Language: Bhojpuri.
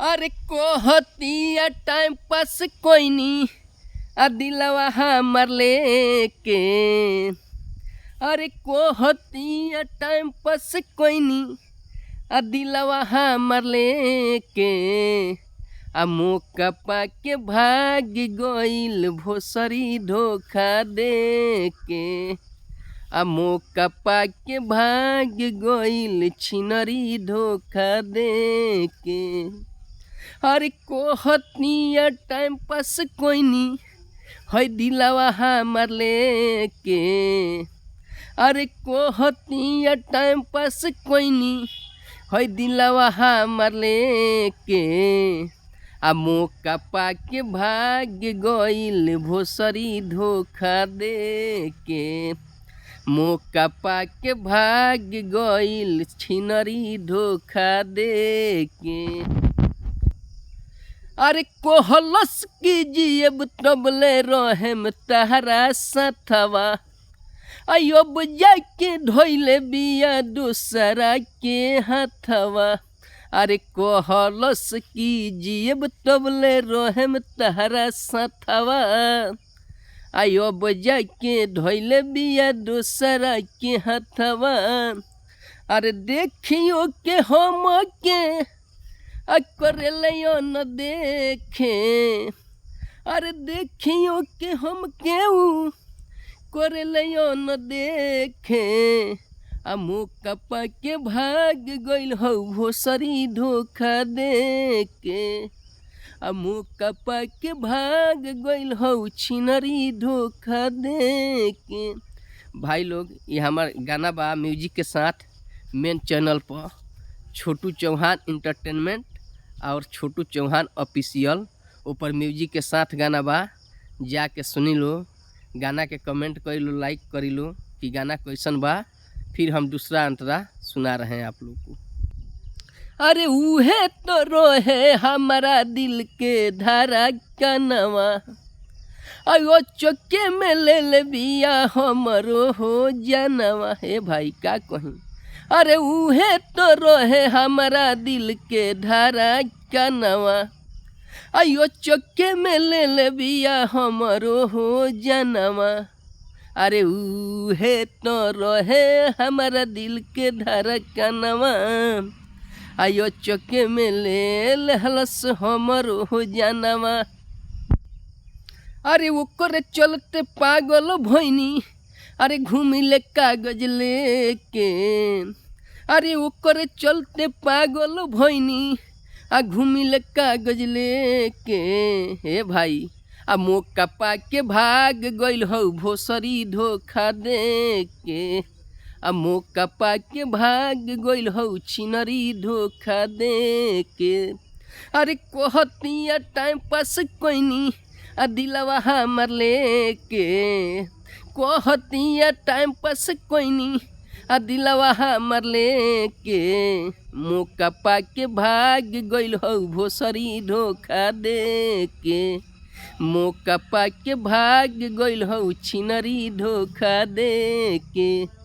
अरे कोहतिया टाइम पास कोई नी दिलवा हमर लेके। अरे कोहतिया टाइम पास कोई नी दिलवा हमर लेके। मौका पाके भाग गइल भोसरी धोखा दे के। मौका पाके भाग गइल छिनरी धोखा दे के। अरे कोहतिया टाइम पास कोई नी है दिलवा हमर लेके। अरे कोहतिया टाइम पास कोई नी है दिलवा हमर लेके। मौका पाके भाग गइल भोसरी धोखा दे के। मौका पाके भाग गइल छिनरी धोखा दे के। अरे कोहलस की जियब तबले रहेम तहरा साथवा। अब जाके ढोइले बिया दूसरा के हाथवा। अरे कोहलस की जियब तबले रहेम तहरा साथवा। अब जाके ढोइले बिया दूसरा के हाथवा। अरे देखियो के हम के करे न देखे। अरे देखियो के हम केहू करे न देखे। मौका पाके भाग गइल हौ भोसरी धोखा दे के। मौका पाके भाग गइल हौ छिनरी धोखा दे के। भाई लोग, ये हमार गाना बा म्यूजिक के साथ मेन चैनल पर छोटू चौहान इंटरटेनमेंट और छोटू चौहान ऑफिशियल ऊपर म्यूजिक के साथ गाना बा। जाके सुनी लो, गाना के कमेंट करी लो, लाइक करी लो कि गाना कैसन बा। फिर हम दूसरा अंतरा सुना रहे हैं आप लोग को। अरे उहे तो रोहे हमारा दिल के धारा कनवा। अयो चौके में ले बिया हमरो हो जानवा। हे भाई का कहीं। अरे उहे तो रोहे हमारा दिल के धारा कनवा। अयो चौके में ले बिया हमरो हो जानवा। अरे उहे तो रोहे हमारा दिल के धारा कनवा। अयो चौके में ले हलस हमरो हो जानवा। अरे ओकरे चलते पागल भइनी। अरे घूमिले कागज लेके। अरे ओकरे चलते पागल भइनी घूमिले कागज लेके। हे भाई, मौका पाके भाग गइल हौ भोसरी धोखा दे के। मौका पाके भाग गइल हौ छिनरी धोखा दे के। अरे कोहतिया टाइम पास कोई नी दिलवा हमर लेके। कोहतिया टाइम पास कोई नी दिलवा हमर लेके। मौका पाके भाग गइल हौ भोसरी धोखा दे के। मौका पाके भाग गइल हौ छिनरी धोखा दे के।